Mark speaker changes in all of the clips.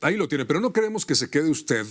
Speaker 1: Ahí lo tiene, pero no queremos que se quede usted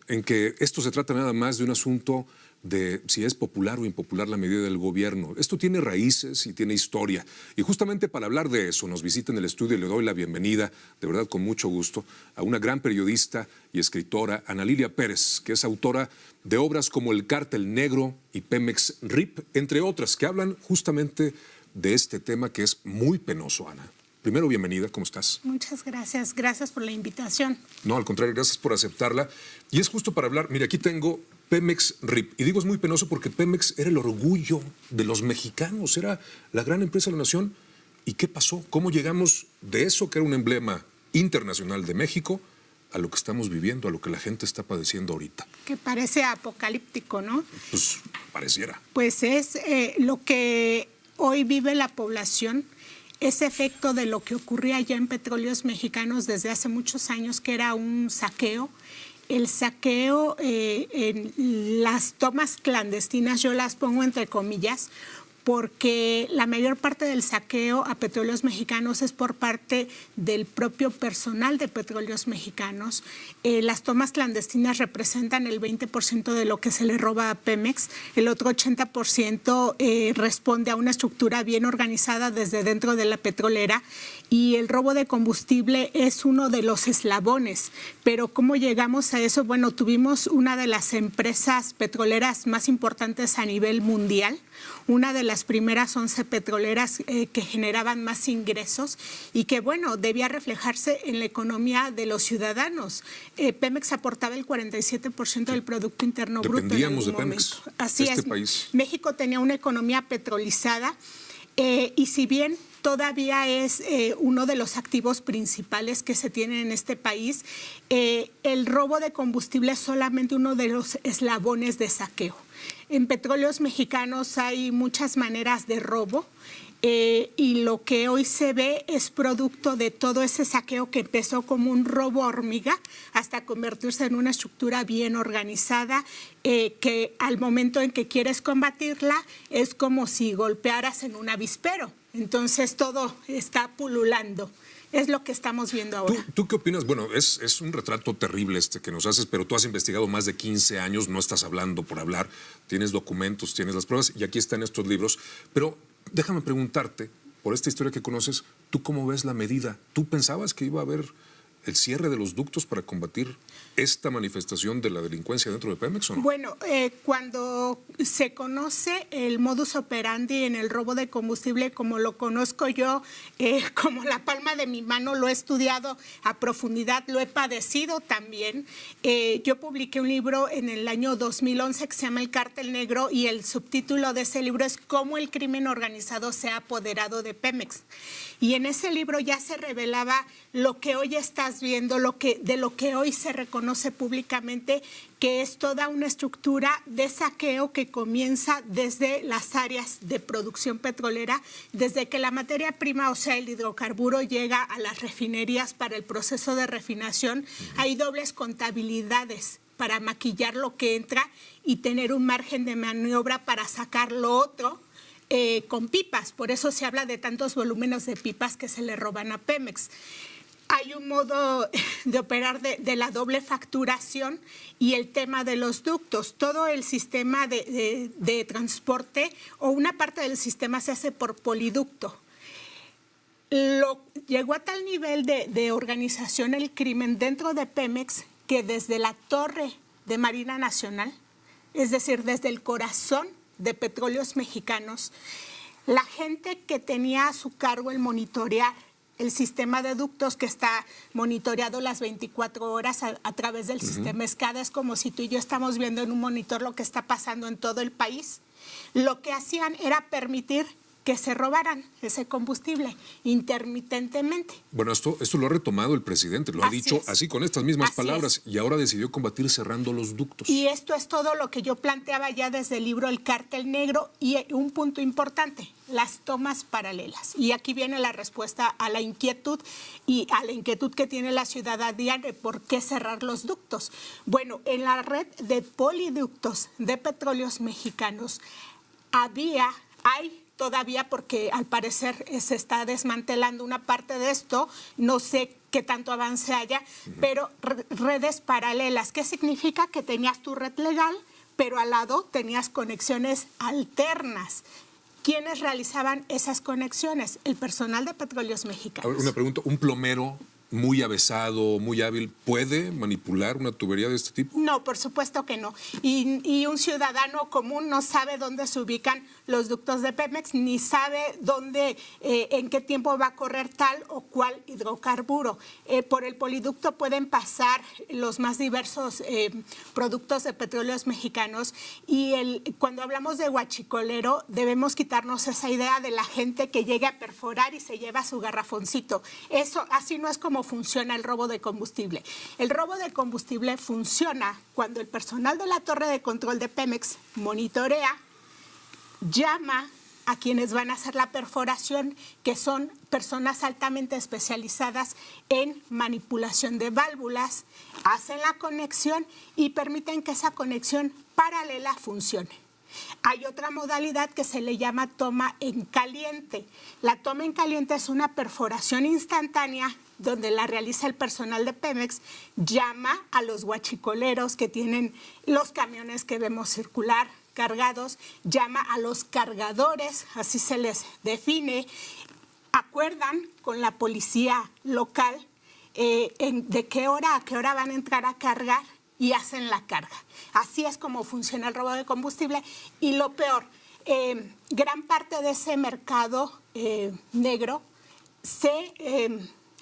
Speaker 1: en que esto se trata nada más de un asunto de si es popular o impopular la medida del gobierno. Esto tiene raíces y tiene historia. Y justamente para hablar de eso nos visita en el estudio y le doy la bienvenida, de verdad con mucho gusto, a una gran periodista y escritora, Ana Lilia Pérez, que es autora de obras como El Cártel Negro y Pemex RIP, entre otras, que hablan justamente de este tema que es muy penoso, Ana. Primero, bienvenida, ¿cómo estás?
Speaker 2: Muchas gracias, gracias por la invitación.
Speaker 1: No, al contrario, gracias por aceptarla. Y es justo para hablar, mira, aquí tengo Pemex RIP. Y digo es muy penoso porque Pemex era el orgullo de los mexicanos, era la gran empresa de la nación. ¿Y qué pasó? ¿Cómo llegamos de eso, que era un emblema internacional de México, a lo que estamos viviendo, a lo que la gente está padeciendo ahorita?
Speaker 2: Que parece apocalíptico, ¿no?
Speaker 1: Pues pareciera.
Speaker 2: Pues es lo que hoy vive la población. Ese efecto de lo que ocurría ya en Petróleos Mexicanos desde hace muchos años, que era un saqueo. El saqueo en las tomas clandestinas, yo las pongo entre comillas, porque la mayor parte del saqueo a Petróleos Mexicanos es por parte del propio personal de Petróleos Mexicanos. Las tomas clandestinas representan el 20% de lo que se le roba a Pemex. El otro 80% responde a una estructura bien organizada desde dentro de la petrolera, y el robo de combustible es uno de los eslabones. Pero ¿cómo llegamos a eso? Bueno, tuvimos una de las empresas petroleras más importantes a nivel mundial, una de las primeras 11 petroleras que generaban más ingresos y que, bueno, debía reflejarse en la economía de los ciudadanos. Pemex aportaba el 47% del Producto Interno Bruto.
Speaker 1: Dependíamos de Pemex.
Speaker 2: Así es.
Speaker 1: País.
Speaker 2: México tenía una economía petrolizada y si bien todavía es uno de los activos principales que se tienen en este país, el robo de combustible es solamente uno de los eslabones de saqueo. En Petróleos Mexicanos hay muchas maneras de robo y lo que hoy se ve es producto de todo ese saqueo que empezó como un robo hormiga hasta convertirse en una estructura bien organizada que al momento en que quieres combatirla es como si golpearas en un avispero. Entonces todo está pululando. Es lo que estamos viendo ahora.
Speaker 1: ¿Tú qué opinas? Bueno, es un retrato terrible este que nos haces, pero tú has investigado más de 15 años, no estás hablando por hablar, tienes documentos, tienes las pruebas y aquí están estos libros. Pero déjame preguntarte, por esta historia que conoces, ¿tú cómo ves la medida? ¿Tú pensabas que iba a haber el cierre de los ductos para combatir esta manifestación de la delincuencia dentro de Pemex o no?
Speaker 2: Bueno, cuando se conoce el modus operandi en el robo de combustible, como lo conozco yo, como la palma de mi mano, lo he estudiado a profundidad, lo he padecido también. Yo publiqué un libro en el año 2011 que se llama El Cártel Negro y el subtítulo de ese libro es Cómo el crimen organizado se ha apoderado de Pemex. Y en ese libro ya se revelaba lo que hoy estás viendo, de lo que hoy se reconoce públicamente, que es toda una estructura de saqueo que comienza desde las áreas de producción petrolera, desde que la materia prima, o sea, el hidrocarburo, llega a las refinerías para el proceso de refinación. Hay dobles contabilidades para maquillar lo que entra y tener un margen de maniobra para sacar lo otro. Con pipas, por eso se habla de tantos volúmenes de pipas que se le roban a Pemex. Hay un modo de operar de la doble facturación y el tema de los ductos. Todo el sistema de transporte o una parte del sistema se hace por poliducto. Llegó a tal nivel de organización el crimen dentro de Pemex que desde la torre de Marina Nacional, es decir, desde el corazón de Petróleos Mexicanos, la gente que tenía a su cargo el monitorear el sistema de ductos que está monitoreado las 24 horas a través del sistema SCADA, es como si tú y yo estamos viendo en un monitor lo que está pasando en todo el país. Lo que hacían era permitir que se robaran ese combustible intermitentemente.
Speaker 1: Bueno, esto lo ha retomado el presidente, lo ha dicho así con estas mismas palabras y ahora decidió combatir cerrando los ductos.
Speaker 2: Y esto es todo lo que yo planteaba ya desde el libro El Cártel Negro y un punto importante, las tomas paralelas. Y aquí viene la respuesta a la inquietud y a la inquietud que tiene la ciudadanía de por qué cerrar los ductos. Bueno, en la red de poliductos de Petróleos Mexicanos hay todavía porque al parecer se está desmantelando una parte de esto, no sé qué tanto avance haya, pero redes paralelas. ¿Qué significa? Que tenías tu red legal, pero al lado tenías conexiones alternas. ¿Quiénes realizaban esas conexiones? El personal de Petróleos Mexicanos.
Speaker 1: A ver, una pregunta, ¿un plomero muy avesado, muy hábil, puede manipular una tubería de este tipo?
Speaker 2: No, por supuesto que no. Y un ciudadano común no sabe dónde se ubican los ductos de Pemex, ni sabe dónde, en qué tiempo va a correr tal o cual hidrocarburo. Por el poliducto pueden pasar los más diversos productos de Petróleos Mexicanos y cuando hablamos de huachicolero debemos quitarnos esa idea de la gente que llega a perforar y se lleva su garrafoncito. Eso así no es como funciona el robo de combustible. El robo de combustible funciona cuando el personal de la torre de control de Pemex monitorea, llama a quienes van a hacer la perforación, que son personas altamente especializadas en manipulación de válvulas, hacen la conexión y permiten que esa conexión paralela funcione. Hay otra modalidad que se le llama toma en caliente. La toma en caliente es una perforación instantánea donde la realiza el personal de Pemex, llama a los huachicoleros que tienen los camiones que vemos circular cargados, llama a los cargadores, así se les define, acuerdan con la policía local de qué hora a qué hora van a entrar a cargar y hacen la carga. Así es como funciona el robo de combustible y lo peor, gran parte de ese mercado negro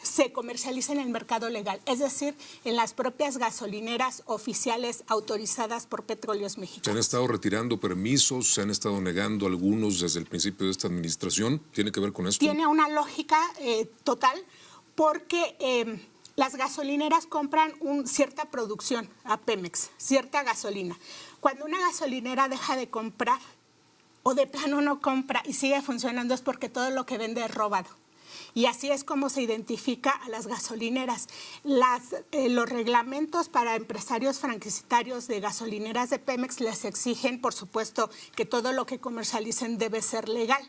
Speaker 2: se comercializa en el mercado legal, es decir, en las propias gasolineras oficiales autorizadas por Petróleos Mexicanos.
Speaker 1: ¿Se han estado retirando permisos? ¿Se han estado negando algunos desde el principio de esta administración? ¿Tiene que ver con esto?
Speaker 2: Tiene una lógica total porque las gasolineras compran cierta producción a Pemex, cierta gasolina. Cuando una gasolinera deja de comprar o de plano no compra y sigue funcionando es porque todo lo que vende es robado. Y así es como se identifica a las gasolineras. Los reglamentos para empresarios franquiciatarios de gasolineras de Pemex les exigen, por supuesto, que todo lo que comercialicen debe ser legal.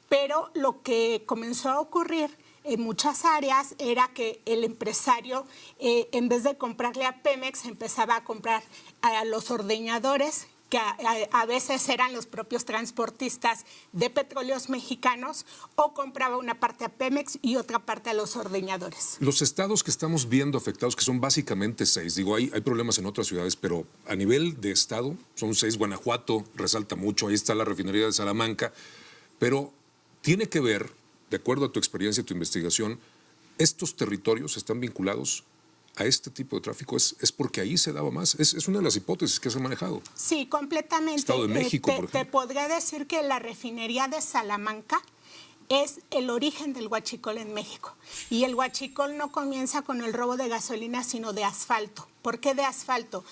Speaker 2: Pero lo que comenzó a ocurrir en muchas áreas era que el empresario, en vez de comprarle a Pemex, empezaba a comprar a los ordeñadores, que a veces eran los propios transportistas de Petróleos Mexicanos, o compraba una parte a Pemex y otra parte a los ordeñadores.
Speaker 1: Los estados que estamos viendo afectados, que son básicamente 6, digo, hay problemas en otras ciudades, pero a nivel de estado son 6. Guanajuato resalta mucho, ahí está la refinería de Salamanca, pero tiene que ver, de acuerdo a tu experiencia y tu investigación, ¿estos territorios están vinculados a este tipo de tráfico? ¿Es porque ahí se daba más? Es una de las hipótesis que se ha manejado.
Speaker 2: Sí, completamente.
Speaker 1: Estado de México, por ejemplo.
Speaker 2: Te podría decir que la refinería de Salamanca es el origen del huachicol en México. Y el huachicol no comienza con el robo de gasolina, sino de asfalto. ¿Por qué de asfalto?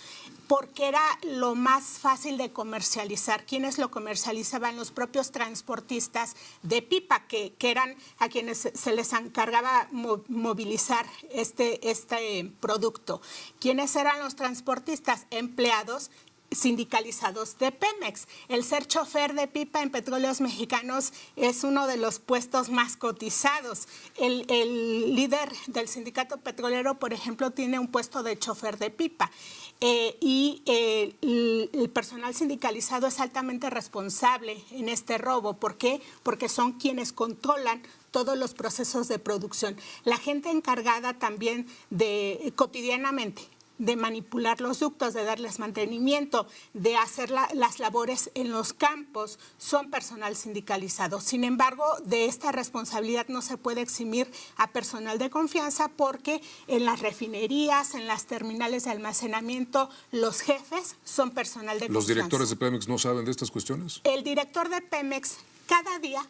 Speaker 2: Porque era lo más fácil de comercializar. ¿Quiénes lo comercializaban? Los propios transportistas de pipa, que eran a quienes se les encargaba movilizar este producto. ¿Quiénes eran los transportistas? Empleados sindicalizados de Pemex. El ser chofer de pipa en Petróleos Mexicanos es uno de los puestos más cotizados. El líder del sindicato petrolero, por ejemplo, tiene un puesto de chofer de pipa. El personal sindicalizado es altamente responsable en este robo. ¿Por qué? Porque son quienes controlan todos los procesos de producción. La gente encargada también cotidianamente de manipular los ductos, de darles mantenimiento, de hacer las labores en los campos, son personal sindicalizado. Sin embargo, de esta responsabilidad no se puede eximir a personal de confianza porque en las refinerías, en las terminales de almacenamiento, los jefes son personal de confianza.
Speaker 1: ¿Los directores de Pemex no saben de estas cuestiones?
Speaker 2: El director de Pemex cada día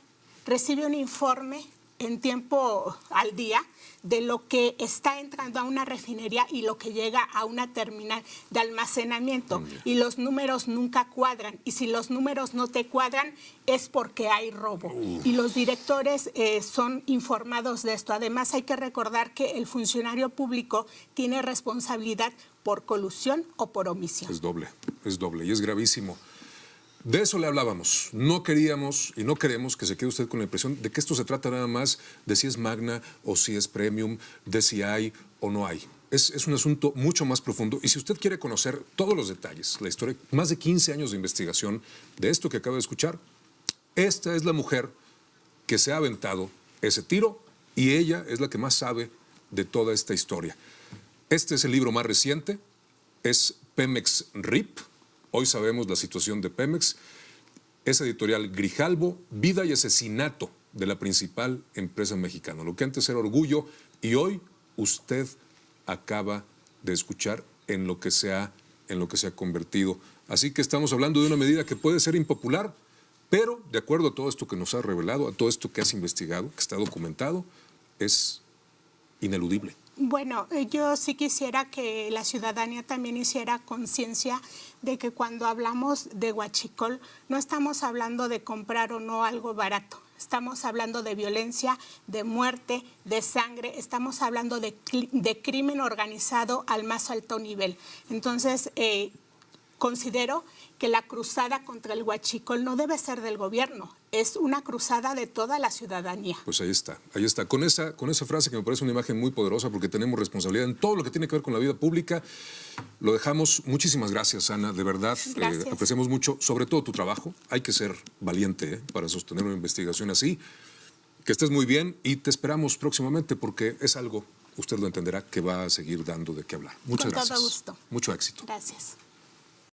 Speaker 2: recibe un informe en tiempo al día de lo que está entrando a una refinería y lo que llega a una terminal de almacenamiento. Y los números nunca cuadran. Y si los números no te cuadran, es porque hay robo. Y los directores son informados de esto. Además, hay que recordar que el funcionario público tiene responsabilidad por colusión o por omisión.
Speaker 1: Es doble y es gravísimo. De eso le hablábamos. No queríamos y no queremos que se quede usted con la impresión de que esto se trata nada más de si es magna o si es premium, de si hay o no hay. Es un asunto mucho más profundo y si usted quiere conocer todos los detalles, la historia, más de 15 años de investigación de esto que acaba de escuchar, esta es la mujer que se ha aventado ese tiro y ella es la que más sabe de toda esta historia. Este es el libro más reciente, es Pemex RIP. Hoy sabemos la situación de Pemex. Es editorial Grijalbo, Vida y Asesinato de la principal empresa mexicana. Lo que antes era Orgullo y hoy usted acaba de escuchar en lo que se ha convertido. Así que estamos hablando de una medida que puede ser impopular, pero de acuerdo a todo esto que nos ha revelado, a todo esto que has investigado, que está documentado, es ineludible.
Speaker 2: Bueno, yo sí quisiera que la ciudadanía también hiciera conciencia de que cuando hablamos de huachicol no estamos hablando de comprar o no algo barato. Estamos hablando de violencia, de muerte, de sangre, estamos hablando de crimen organizado al más alto nivel. Entonces, considero que la cruzada contra el huachicol no debe ser del gobierno, es una cruzada de toda la ciudadanía.
Speaker 1: Pues ahí está. Con esa frase que me parece una imagen muy poderosa porque tenemos responsabilidad en todo lo que tiene que ver con la vida pública. Lo dejamos. Muchísimas gracias, Ana, de verdad. Apreciamos mucho, sobre todo tu trabajo. Hay que ser valiente para sostener una investigación así. Que estés muy bien y te esperamos próximamente porque es algo, usted lo entenderá, que va a seguir dando de qué hablar. Muchas gracias.
Speaker 2: Con todo gusto.
Speaker 1: Mucho éxito.
Speaker 2: Gracias.